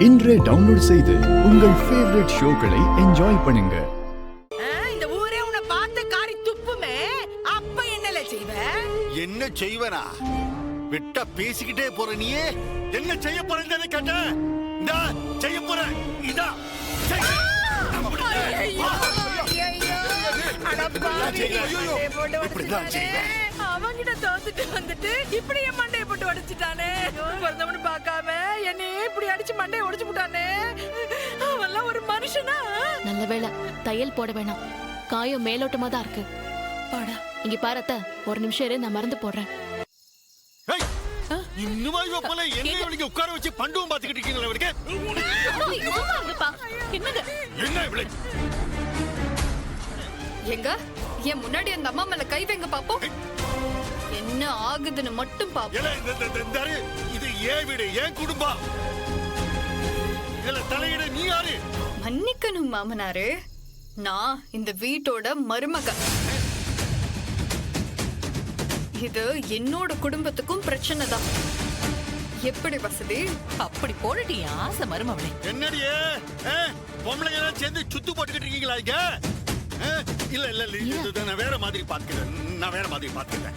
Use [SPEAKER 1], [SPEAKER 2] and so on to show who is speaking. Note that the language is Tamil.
[SPEAKER 1] இன்றே டவுன்லோட் செய்து உங்கள் ஃபேவரட் ஷோக்களை என்ஜாய் பண்ணுங்க.
[SPEAKER 2] இந்த ஊரே உன்னை பார்த்து காரி துப்புமே, அப்ப என்னல செய்வ?
[SPEAKER 3] என்ன செய்வனா? விட்டா பேசிக்கிட்டே போற நீயே என்ன செய்ய போறேன்னு கேட்ட? இந்த செய்ய போற இதா
[SPEAKER 2] அவங்கிட்ட தோத்துட்டு வந்துட்டு இப்படி என் மண்டையை போட்டு உடைச்சிட்டானே. பிறந்தவனு பார்க்காம என்னையே இப்படி அடிச்சு மண்டையை உடைச்சு விட்டானே. அவன்லாம் ஒரு மனுஷனா?
[SPEAKER 4] நல்ல வேளை தையல் போட வேணாம், காயம் மேலோட்டமா தான் இருக்கு. பாடா இங்க பாரத்த, ஒரு நிமிஷம் இரு, நான் மறந்து போடுறேன்.
[SPEAKER 3] இன்னுமா இவ போல என்ன இவளுக்கு உட்கார வச்சு பண்டுவும் பாத்துக்கிட்டு இருக்கீங்களா? இவளுக்கு என்ன இவளை
[SPEAKER 5] எங்க என் முன்னாடி அந்த அம்மா மேல கை வைங்க பாப்போம், என்ன ஆகுதுன்னு மட்டும் பாப்போம்.
[SPEAKER 3] இது ஏன் வீடு, ஏன் குடும்பம், இதுல தலையிட நீ யாரு?
[SPEAKER 5] மன்னிக்கணும் மாமனாரு, நான் இந்த வீட்டோட மருமக. இது என்னோட குடும்பத்துக்கும் பிரச்சனை தான். எப்படி வசதி?
[SPEAKER 2] அப்படி போடுடி ஆசை மருமவளே.
[SPEAKER 3] என்னடியே பொம்பளைங்க எல்லாம் சேர்ந்து சுத்து போட்டுக்கிட்டு இருக்கீங்களா? இங்க இல்ல இல்ல இல்ல, நான் வேற மாதிரி பாத்துக்கிறேன்.